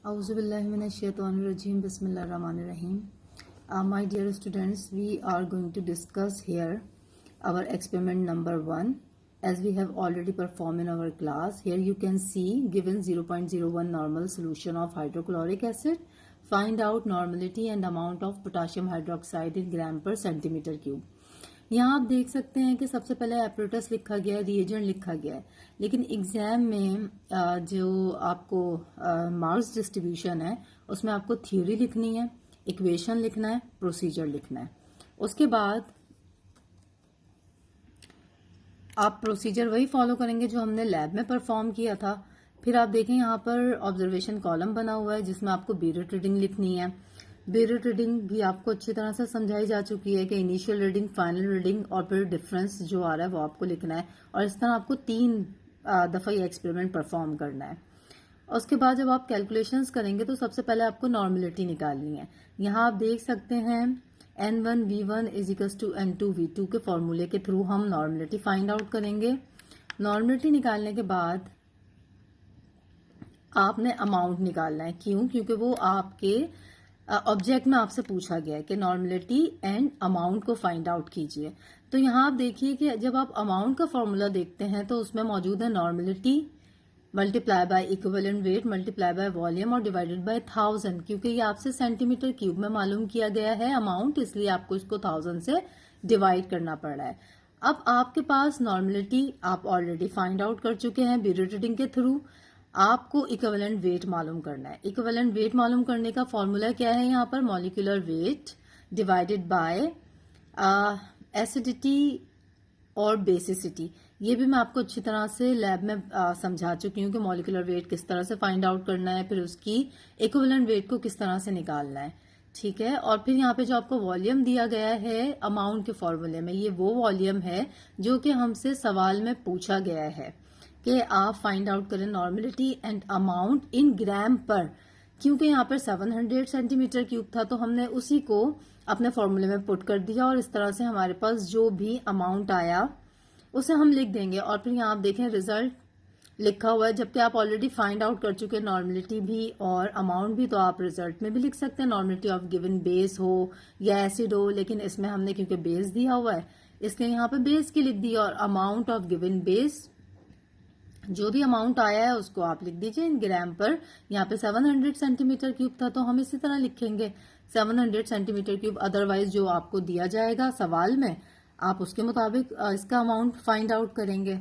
Auzubillahiminash-shaytanir-rajim. Bismillahir-rahmanir-rahim. My dear students, we are going to discuss here our experiment number 1 as we have already performed in our class. Here you can see given 0.01 normal solution of hydrochloric acid. Find out normality and amount of potassium hydroxide in gram per centimeter cube. यहाँ आप देख सकते हैं कि सबसे पहले apparatus लिखा गया है, रिएजेंट लिखा गया है, लेकिन एग्जाम में जो आपको मार्क्स डिस्ट्रीब्यूशन है उसमें आपको थ्योरी लिखनी है, इक्वेशन लिखना है, प्रोसीजर लिखना है। उसके बाद आप प्रोसीजर वही फॉलो करेंगे जो हमने लैब में परफॉर्म किया था। फिर आप देखें यहाँ पर ऑब्जर्वेशन कॉलम बना हुआ है जिसमें आपको बीरेट रीडिंग लिखनी है। बीरेट रीडिंग भी आपको अच्छी तरह से समझाई जा चुकी है कि इनिशियल रीडिंग, फाइनल रीडिंग और फिर डिफरेंस जो आ रहा है वो आपको लिखना है, और इस तरह आपको 3 दफा ये एक्सपेरिमेंट परफॉर्म करना है। उसके बाद जब आप कैलकुलेशंस करेंगे तो सबसे पहले आपको नॉर्मेलिटी निकालनी है। यहाँ आप देख सकते हैं N1V1 = N2V2 के फॉर्मूले के थ्रू हम नॉर्मेलिटी फाइंड आउट करेंगे। नॉर्मेलिटी निकालने के बाद आपने अमाउंट निकालना है। क्यों? क्योंकि वो आपके ऑब्जेक्ट में आपसे पूछा गया है कि नॉर्मेलिटी एंड अमाउंट को फाइंड आउट कीजिए। तो यहाँ आप देखिए कि जब आप अमाउंट का फॉर्मूला देखते हैं तो उसमें मौजूद है normality multiply by equivalent weight multiply by volume और डिवाइडेड बाय 1000। क्योंकि ये आपसे सेंटीमीटर क्यूब में मालूम किया गया है अमाउंट, इसलिए आपको इसको 1000 से डिवाइड करना पड़ रहा है। अब आपके पास नॉर्मेलिटी आप ऑलरेडी फाइंड आउट कर चुके हैं बीरेट रीडिंग के थ्रू। आपको इक्विवेलेंट वेट मालूम करना है। इक्विवेलेंट वेट मालूम करने का फॉर्मूला क्या है? यहाँ पर molecular weight divided by acidity और बेसिसिटी। ये भी मैं आपको अच्छी तरह से लैब में समझा चुकी हूँ कि मॉलिक्यूलर वेट किस तरह से फाइंड आउट करना है, फिर उसकी इक्विवेलेंट वेट को किस तरह से निकालना है। ठीक है। और फिर यहाँ पे जो आपको वॉल्यूम दिया गया है अमाउंट के फॉर्मूले में, ये वो वॉल्यूम है जो कि हमसे सवाल में पूछा गया है कि आप फाइंड आउट करें नॉर्मेलिटी एंड अमाउंट इन ग्राम पर। क्योंकि यहाँ पर 700 सेंटीमीटर क्यूब था तो हमने उसी को अपने फॉर्मूले में पुट कर दिया, और इस तरह से हमारे पास जो भी अमाउंट आया उसे हम लिख देंगे। और फिर यहाँ आप देखें रिजल्ट लिखा हुआ है, जबकि आप ऑलरेडी फाइंड आउट कर चुके हैं नॉर्मेलिटी भी और अमाउंट भी, तो आप रिजल्ट में भी लिख सकते हैं नॉर्मेलिटी ऑफ गिवन बेस हो या एसिड हो, लेकिन इसमें हमने क्योंकि बेस दिया हुआ है इसलिए यहाँ पे बेस की लिख दी, और अमाउंट ऑफ गिवन बेस जो भी अमाउंट आया है उसको आप लिख दीजिए इन ग्राम पर। यहाँ पे 700 सेंटीमीटर क्यूब था तो हम इसी तरह लिखेंगे 700 सेंटीमीटर क्यूब। अदरवाइज जो आपको दिया जाएगा सवाल में आप उसके मुताबिक इसका अमाउंट फाइंड आउट करेंगे।